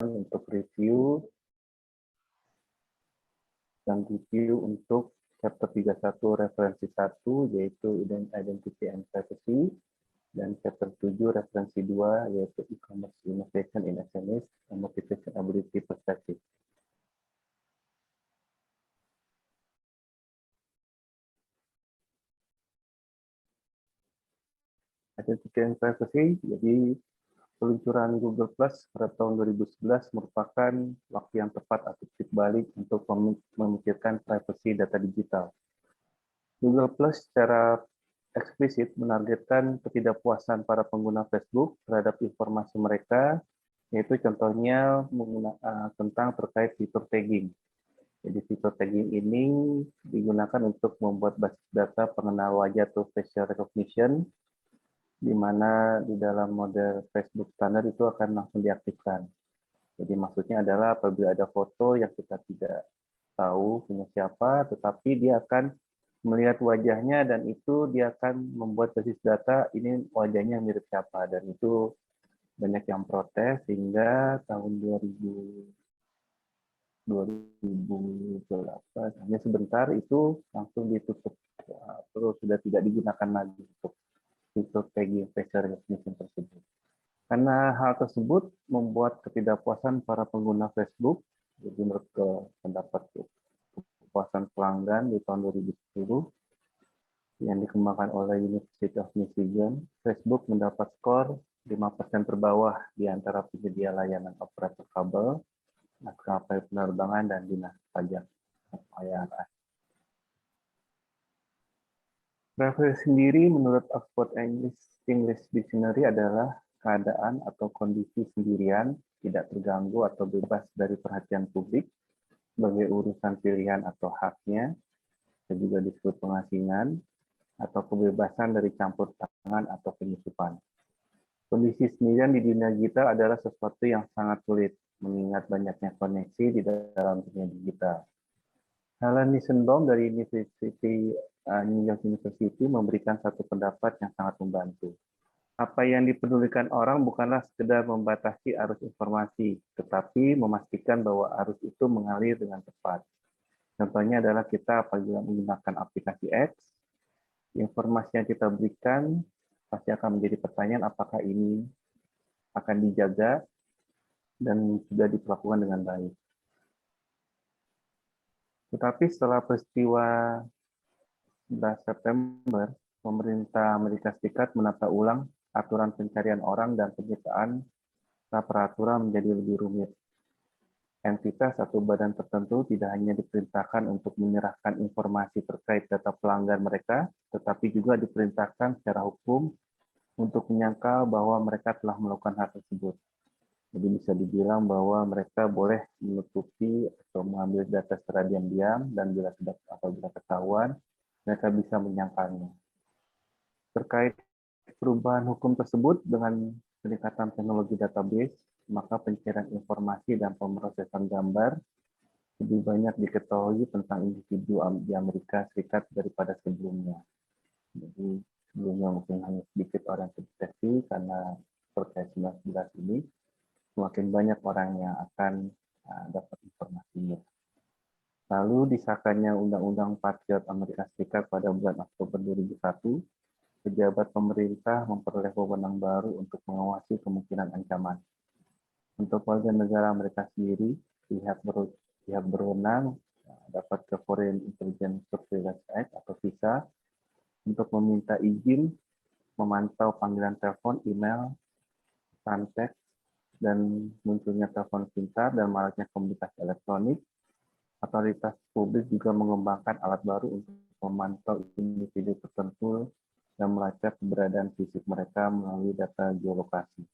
untuk review untuk chapter 31 referensi 1 yaitu Identity and Privacy, dan chapter 7 referensi 2 yaitu E-commerce Innovation in SMEs and Motivation Ability Perspective. Identity and Privacy, jadi peluncuran Google Plus pada tahun 2011 merupakan waktu yang tepat atau titik balik untuk memikirkan privasi data digital. Google Plus secara eksplisit menargetkan ketidakpuasan para pengguna Facebook terhadap informasi mereka, yaitu contohnya tentang terkait fitur tagging. Jadi fitur tagging ini digunakan untuk membuat basis data pengenal wajah atau facial recognition, di mana di dalam model Facebook standar itu akan langsung diaktifkan. Jadi maksudnya adalah apabila ada foto yang kita tidak tahu punya siapa, tetapi dia akan melihat wajahnya dan itu dia akan membuat basis data ini wajahnya mirip siapa, dan itu banyak yang protes hingga tahun 2008 hanya sebentar itu langsung ditutup, terus sudah tidak digunakan lagi untuk fitur tagging facial recognition tersebut. Karena hal tersebut membuat ketidakpuasan para pengguna Facebook, jadi menurut pendapat kepuasan pelanggan di tahun 2010 yang dikembangkan oleh University of Michigan, Facebook mendapat skor 5% terbawah di antara penyedia layanan operator kabel, maskapai penerbangan, dan dinas pajak pembayaran. Privacy sendiri menurut Oxford English Dictionary adalah keadaan atau kondisi sendirian, tidak terganggu atau bebas dari perhatian publik sebagai urusan pilihan atau haknya, dan juga disebut pengasingan, atau kebebasan dari campur tangan atau penyusupan. Kondisi sendirian di dunia digital adalah sesuatu yang sangat sulit, mengingat banyaknya koneksi di dalam dunia digital. Helen Nissenbaum dari New York University memberikan satu pendapat yang sangat membantu. Apa yang dipedulikan orang bukanlah sekedar membatasi arus informasi, tetapi memastikan bahwa arus itu mengalir dengan tepat. Contohnya adalah kita apabila menggunakan aplikasi X, informasi yang kita berikan pasti akan menjadi pertanyaan apakah ini akan dijaga dan sudah diperlakukan dengan baik. Tetapi setelah peristiwa 11 September, pemerintah Amerika Serikat menata ulang aturan pencarian orang dan penyitaan peraturan menjadi lebih rumit. Entitas atau badan tertentu tidak hanya diperintahkan untuk menyerahkan informasi terkait data pelanggan mereka, tetapi juga diperintahkan secara hukum untuk menyangkal bahwa mereka telah melakukan hal tersebut. Jadi bisa dibilang bahwa mereka boleh menutupi atau mengambil data secara diam-diam, dan apabila ketahuan, mereka bisa menyangkalnya. Terkait perubahan hukum tersebut dengan peningkatan teknologi database, maka pencarian informasi dan pemrosesan gambar lebih banyak diketahui tentang individu di Amerika Serikat daripada sebelumnya. Jadi sebelumnya mungkin hanya sedikit orang terdeteksi karena terkait 19 ini, semakin banyak orang yang akan dapat informasinya. Lalu disahkannya Undang-Undang Patriot Amerika Serikat pada bulan Oktober 2001, pejabat pemerintah memperoleh wewenang baru untuk mengawasi kemungkinan ancaman. Untuk warga negara mereka sendiri, pihak berwenang dapat ke Foreign Intelligence Surveillance Act atau FISA untuk meminta izin memantau panggilan telepon, email, pesan teks, dan munculnya telepon pintar dan maraknya komunikasi elektronik. Otoritas publik juga mengembangkan alat baru untuk memantau individu tertentu dan melacak keberadaan fisik mereka melalui data geolokasi.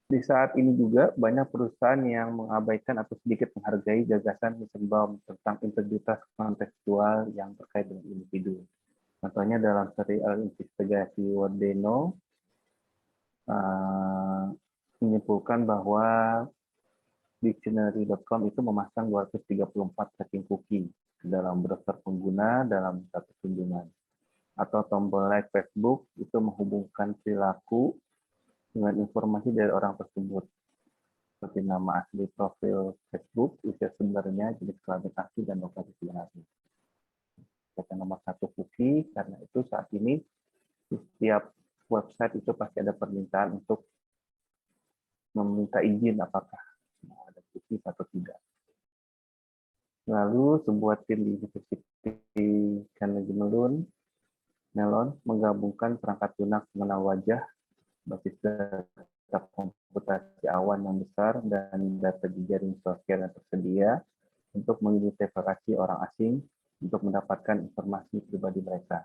Di saat ini juga banyak perusahaan yang mengabaikan atau sedikit menghargai gagasan Nissenbaum tentang integritas kontekstual yang terkait dengan individu. Contohnya dalam serial investigasi Wardeno, menyimpulkan bahwa Dictionary.com itu memasang 234 tracking cookie dalam browser pengguna dalam satu kunjungan. Atau tombol like Facebook itu menghubungkan perilaku dengan informasi dari orang tersebut, seperti nama asli profil Facebook, usia sebenarnya, jenis kelamin asli, dan lokasi sebenarnya. Yang nomor satu, cookie, karena itu saat ini di setiap website itu pasti ada permintaan untuk meminta izin apakah ada cookie atau tidak. Lalu sebuah tim di University Carnegie Mellon menggabungkan perangkat lunak mengenal wajah, basis data komputasi awan yang besar, dan data jejaring sosial yang tersedia untuk mengidentifikasi orang asing untuk mendapatkan informasi pribadi mereka.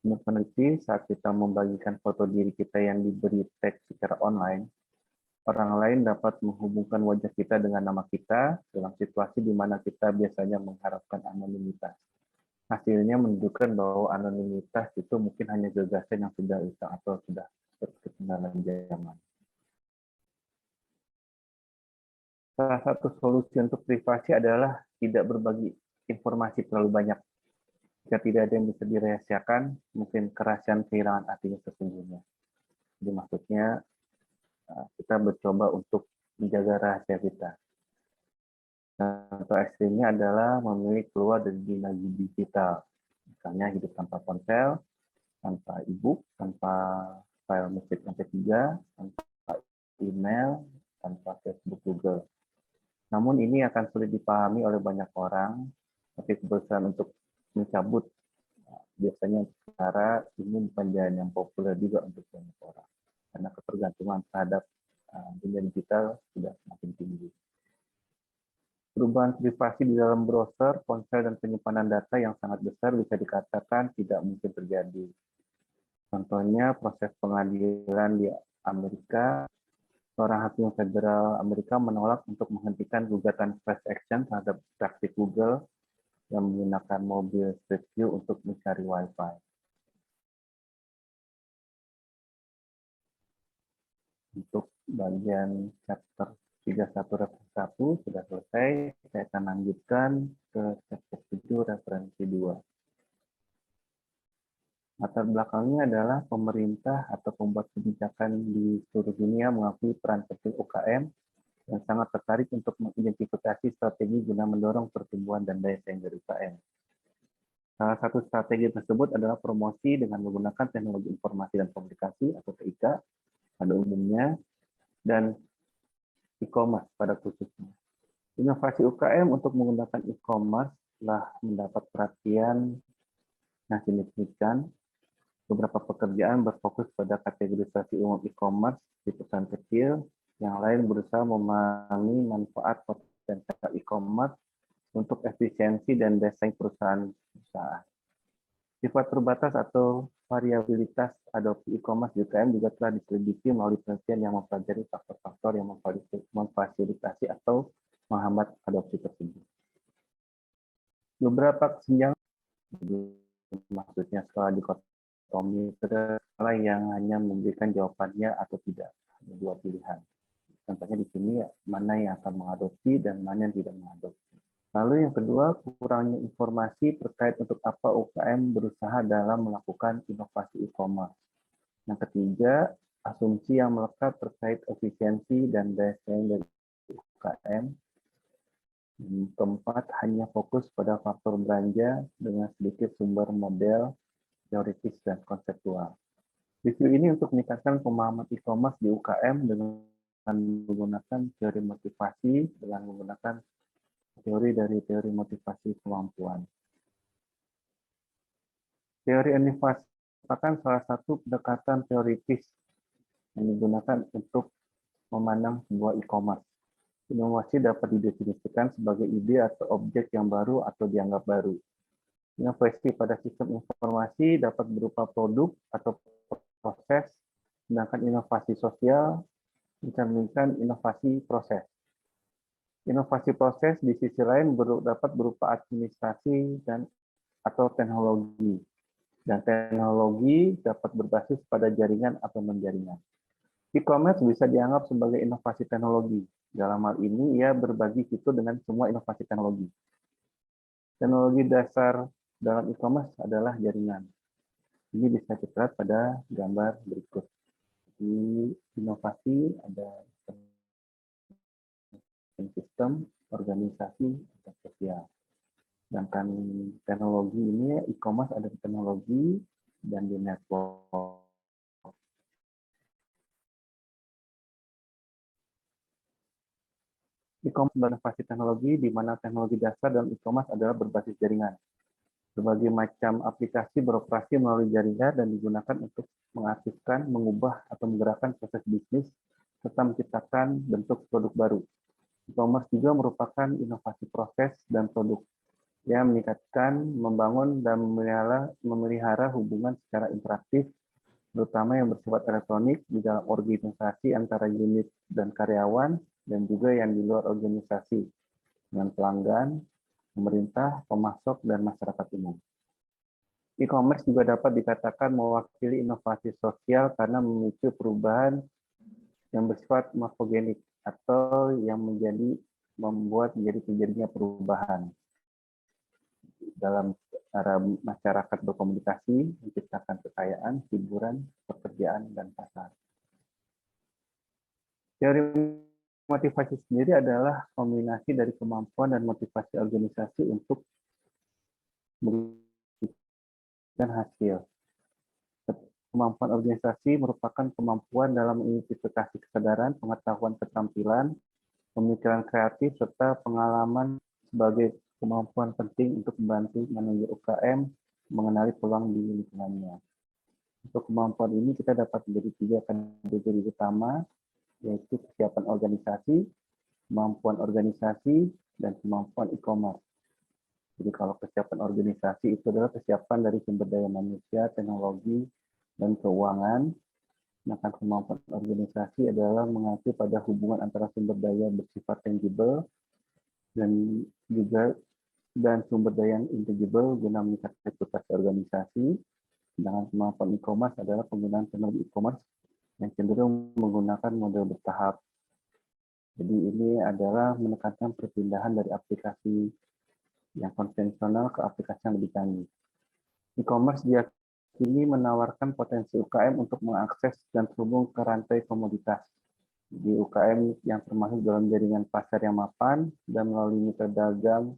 Menurut peneliti, saat kita membagikan foto diri kita yang diberi tag secara online, orang lain dapat menghubungkan wajah kita dengan nama kita dalam situasi di mana kita biasanya mengharapkan anonimitas. Hasilnya menunjukkan bahwa anonimitas itu mungkin hanya gagasan yang sudah usang atau sudah ketinggalan zaman. Salah satu solusi untuk privasi adalah tidak berbagi informasi terlalu banyak. Jika tidak ada yang bisa dirahasiakan, mungkin kerahasiaan kehilangan artinya sesungguhnya. Jadi maksudnya kita mencoba untuk menjaga rahasia kita. Contoh ekstrimnya adalah memilih keluar dari dinasti digital. Misalnya hidup tanpa ponsel, tanpa e-book, tanpa file musik MP3, tanpa email, tanpa Facebook, Google. Namun ini akan sulit dipahami oleh banyak orang, tapi kebetulan untuk mencabut biasanya cara ini bukan jalan yang populer juga untuk banyak orang, karena ketergantungan terhadap dunia digital sudah semakin tinggi. Perubahan privasi di dalam browser, ponsel, dan penyimpanan data yang sangat besar bisa dikatakan tidak mungkin terjadi. Contohnya, proses pengadilan di Amerika, seorang hakim federal Amerika menolak untuk menghentikan gugatan class action terhadap praktik Google yang menggunakan mobil Street View untuk mencari Wi-Fi. Untuk bagian chapter 31 sudah selesai. Saya akan lanjutkan ke chapter 7 referensi 2. Latar belakangnya adalah pemerintah atau pembuat kebijakan di seluruh dunia mengakui peran penting UKM yang sangat tertarik untuk mengidentifikasi strategi guna mendorong pertumbuhan dan daya saing dari UKM. Salah satu strategi tersebut adalah promosi dengan menggunakan teknologi informasi dan komunikasi atau TIK pada umumnya dan e-commerce pada khususnya. Inovasi UKM untuk menggunakan e-commerce telah mendapat perhatian yang signifikan. Beberapa pekerjaan berfokus pada kategorisasi umum e-commerce di perusahaan kecil, yang lain berusaha memahami manfaat potensial e-commerce untuk efisiensi dan desain perusahaan. Sifat terbatas atau variabilitas adopsi e-commerce di UKM juga telah diselidiki melalui penelitian yang mempelajari faktor-faktor yang memfasilitasi atau menghambat adopsi tersebut. Beberapa kesenjangan, maksudnya skala dikotomi skala yang hanya memberikan jawabannya atau tidak, ada dua pilihan. Contohnya di sini mana yang akan mengadopsi dan mana yang tidak mengadopsi. Lalu yang kedua, kurangnya informasi terkait untuk apa UKM berusaha dalam melakukan inovasi e-commerce. Yang ketiga, asumsi yang melekat terkait efisiensi dan daya saing dari UKM. Yang keempat, hanya fokus pada faktor belanja dengan sedikit sumber model, teoritis, dan konseptual. Review ini untuk meningkatkan pemahaman e-commerce di UKM dengan menggunakan teori motivasi, dengan menggunakan teori dari teori motivasi kemampuan. Teori inovasi merupakan salah satu pendekatan teoritis yang digunakan untuk memandang sebuah e-commerce. Inovasi dapat didefinisikan sebagai ide atau objek yang baru atau dianggap baru. Inovasi pada sistem informasi dapat berupa produk atau proses, sedangkan inovasi sosial mencerminkan inovasi proses. Inovasi proses di sisi lain dapat berupa administrasi dan atau teknologi. Dan teknologi dapat berbasis pada jaringan atau non-jaringan. E-commerce bisa dianggap sebagai inovasi teknologi. Dalam hal ini, ia berbagi fitur dengan semua inovasi teknologi. Teknologi dasar dalam e-commerce adalah jaringan. Ini bisa kita lihat pada gambar berikut. Di inovasi ada sistem, organisasi, dan sosial. Sedangkan teknologi ini e-commerce ada di teknologi dan di network. E-commerce berinovasi teknologi di mana teknologi dasar dalam e-commerce adalah berbasis jaringan. Berbagai macam aplikasi beroperasi melalui jaringan dan digunakan untuk mengaktifkan, mengubah, atau menggerakkan proses bisnis serta menciptakan bentuk produk baru. E-commerce juga merupakan inovasi proses dan produk yang meningkatkan, membangun, dan memelihara hubungan secara interaktif, terutama yang bersifat elektronik di dalam organisasi antara unit dan karyawan, dan juga yang di luar organisasi, dengan pelanggan, pemerintah, pemasok, dan masyarakat umum. E-commerce juga dapat dikatakan mewakili inovasi sosial karena memicu perubahan yang bersifat morfogenik atau yang membuat menjadi terjadinya perubahan dalam cara masyarakat berkomunikasi, menciptakan kekayaan, hiburan, pekerjaan, dan pasar. Teori motivasi sendiri adalah kombinasi dari kemampuan dan motivasi organisasi untuk memberikan hasil. Kemampuan organisasi merupakan kemampuan dalam mengidentifikasi kesadaran, pengetahuan keterampilan, pemikiran kreatif, serta pengalaman sebagai kemampuan penting untuk membantu manajer UKM mengenali peluang di lingkungannya. Untuk kemampuan ini kita dapat menjadi 3 kategori utama, yaitu kesiapan organisasi, kemampuan organisasi, dan kemampuan e-commerce. Jadi kalau kesiapan organisasi itu adalah kesiapan dari sumber daya manusia, teknologi, dan keuangan. Sedangkan kemampuan organisasi adalah mengacu pada hubungan antara sumber daya bersifat tangible dan sumber daya intangible guna meningkatkan reputasi organisasi. Sedangkan kemampuan e-commerce adalah penggunaan teknologi e-commerce yang cenderung menggunakan model bertahap. Jadi ini adalah menekankan perpindahan dari aplikasi yang konvensional ke aplikasi yang lebih canggih. E-commerce diyakini menawarkan potensi UKM untuk mengakses dan terhubung ke rantai komoditas. Di UKM yang termasuk dalam jaringan pasar yang mapan dan melalui mitra dagang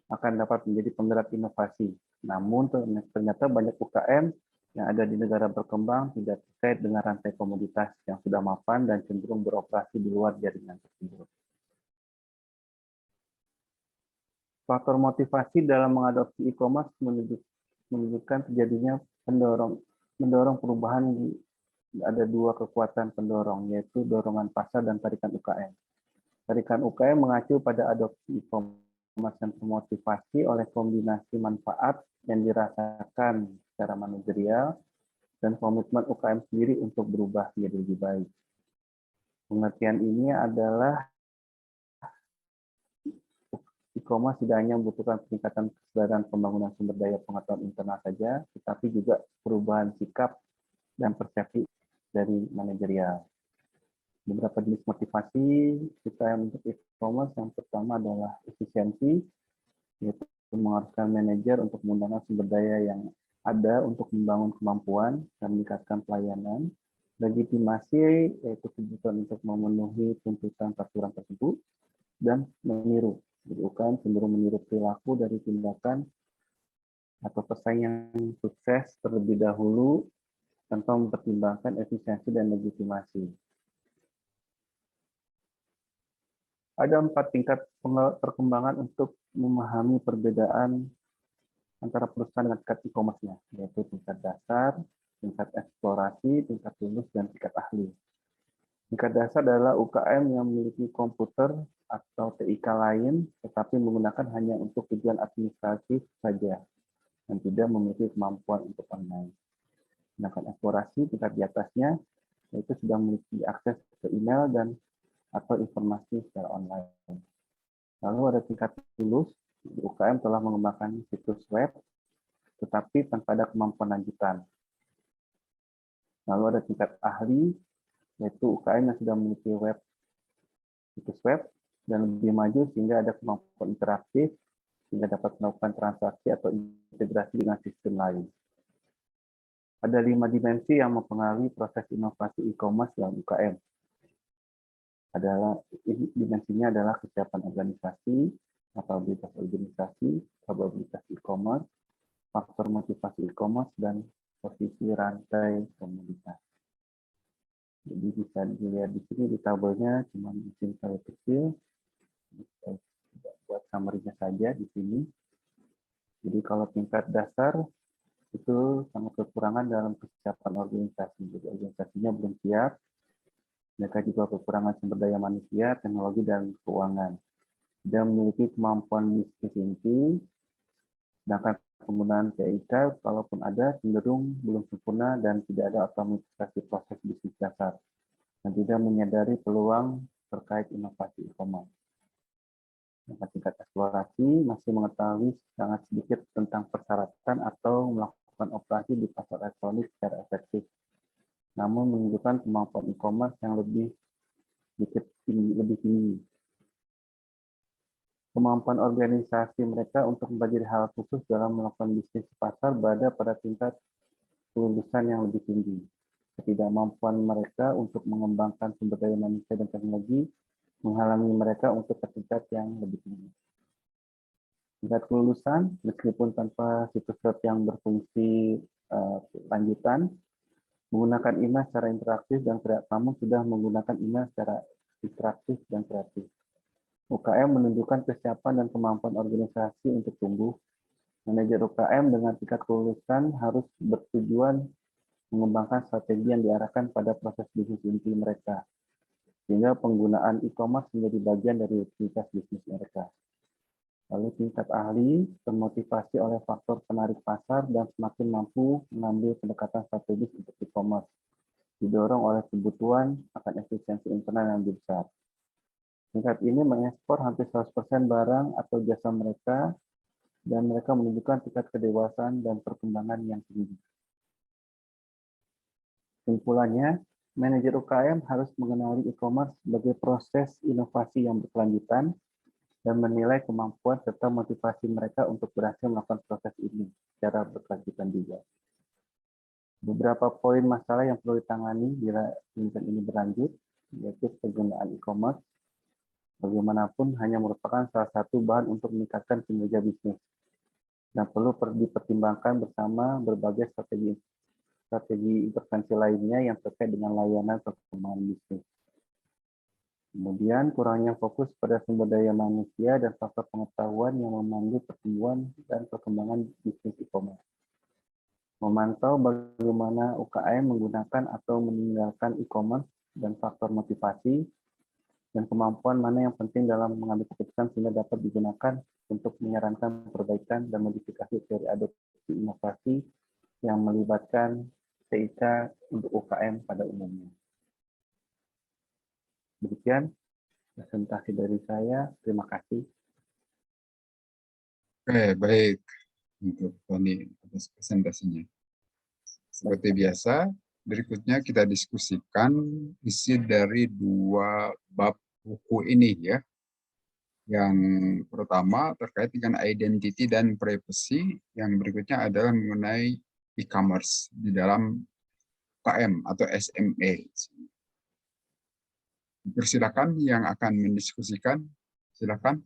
akan dapat menjadi penggerak inovasi. Namun ternyata banyak UKM yang ada di negara berkembang tidak terkait dengan rantai komoditas yang sudah mapan dan cenderung beroperasi di luar jaringan tersebut. Faktor motivasi dalam mengadopsi e-commerce menunjukkan terjadinya mendorong perubahan. Ada 2 kekuatan pendorong, yaitu dorongan pasar dan tarikan UKM. Tarikan UKM mengacu pada adopsi e-commerce yang termotivasi oleh kombinasi manfaat yang dirasakan secara manajerial dan komitmen UKM sendiri untuk berubah menjadi lebih baik. Pengertian ini adalah e-commerce tidak hanya membutuhkan peningkatan kesadaran pembangunan sumber daya pengetahuan internal saja, tetapi juga perubahan sikap dan persepsi dari manajerial. Beberapa jenis motivasi UKM untuk e-commerce yang pertama adalah efisiensi, yaitu mengharuskan manajer untuk menggunakan sumber daya yang ada untuk membangun kemampuan dan meningkatkan pelayanan. Legitimasi, yaitu kebutuhan untuk memenuhi tuntutan peraturan tersebut, dan meniru. Jadi UKM cenderung meniru perilaku dari tindakan atau pesaing yang sukses terlebih dahulu tanpa mempertimbangkan efisiensi dan legitimasi. Ada 4 tingkat perkembangan untuk memahami perbedaan antara perusahaan dengan tingkat e-commerce-nya, yaitu tingkat dasar, tingkat eksplorasi, tingkat lulus, dan tingkat ahli. Tingkat dasar adalah UKM yang memiliki komputer atau TIK lain, tetapi menggunakan hanya untuk tujuan administratif saja, dan tidak memiliki kemampuan untuk online. Sedangkan eksplorasi tingkat di atasnya, yaitu sudah memiliki akses ke email dan atau informasi secara online. Lalu ada tingkat lulus, UKM telah mengembangkan situs web, tetapi tanpa ada kemampuan lanjutan. Lalu ada tingkat ahli, yaitu UKM yang sudah memiliki situs web, dan lebih maju sehingga ada kemampuan interaktif, sehingga dapat melakukan transaksi atau integrasi dengan sistem lain. Ada 5 dimensi yang mempengaruhi proses inovasi e-commerce dalam UKM. Dimensinya adalah kesiapan organisasi, kapabilitas e-commerce, faktor motivasi e-commerce, dan posisi rantai komoditas. Jadi bisa dilihat di sini di tabelnya, cuma izin saya kecil, buat summary-nya saja di sini. Jadi kalau tingkat dasar itu sangat kekurangan dalam kesiapan organisasi. Jadi organisasinya belum siap. Mereka juga kekurangan sumber daya manusia, teknologi, dan keuangan. Tidak memiliki kemampuan bisnis inti, sedangkan penggunaan TIK, kalaupun ada, cenderung belum sempurna dan tidak ada otomatisasi proses bisnis dasar, dan tidak menyadari peluang terkait inovasi e-commerce. Tingkat eksplorasi masih mengetahui sangat sedikit tentang persyaratan atau melakukan operasi di pasar elektronik secara efektif, namun menunjukkan kemampuan e-commerce yang lebih tinggi. Kemampuan organisasi mereka untuk menjadi hal khusus dalam melakukan bisnis pasar berada pada tingkat kelulusan yang lebih tinggi. Ketidakmampuan mereka untuk mengembangkan sumber daya manusia dan teknologi menghalangi mereka untuk ke tingkat yang lebih tinggi. Tingkat kelulusan, meskipun tanpa situs web yang berfungsi lanjutan, menggunakan email secara interaktif dan kreatif, namun sudah menggunakan email secara interaktif dan kreatif. UKM menunjukkan kesiapan dan kemampuan organisasi untuk tumbuh. Manajer UKM dengan tingkat kelulusan harus bertujuan mengembangkan strategi yang diarahkan pada proses bisnis inti mereka, sehingga penggunaan e-commerce menjadi bagian dari aktivitas bisnis mereka. Lalu tingkat ahli termotivasi oleh faktor penarik pasar dan semakin mampu mengambil pendekatan strategis untuk e-commerce, didorong oleh kebutuhan akan efisiensi internal yang lebih besar. Tingkat ini mengekspor hampir 100% barang atau jasa mereka, dan mereka menunjukkan tingkat kedewasaan dan perkembangan yang tinggi. Kesimpulannya, manajer UKM harus mengenali e-commerce sebagai proses inovasi yang berkelanjutan dan menilai kemampuan serta motivasi mereka untuk berhasil melakukan proses ini secara berkelanjutan juga. Beberapa poin masalah yang perlu ditangani bila penelitian ini berlanjut, yaitu penggunaan e-commerce, bagaimanapun hanya merupakan salah satu bahan untuk meningkatkan kinerja bisnis dan perlu dipertimbangkan bersama berbagai strategi intervensi lainnya yang terkait dengan layanan perkembangan bisnis. Kemudian kurangnya fokus pada sumber daya manusia dan faktor pengetahuan yang memandu pertumbuhan dan perkembangan bisnis e-commerce. Memantau bagaimana UKM menggunakan atau meninggalkan e-commerce dan faktor motivasi dan kemampuan mana yang penting dalam mengambil keputusan sehingga dapat digunakan untuk menyarankan perbaikan dan modifikasi teori adopsi inovasi yang melibatkan TIK untuk UKM pada umumnya. Demikian presentasi dari saya. Terima kasih. Oke, baik untuk Tony atas presentasinya. Seperti biasa, berikutnya kita diskusikan isi dari 2 bab buku ini ya. Yang pertama terkait dengan identity dan privacy, yang berikutnya adalah mengenai e-commerce di dalam UKM atau SME. Persilakan yang akan mendiskusikan, silakan.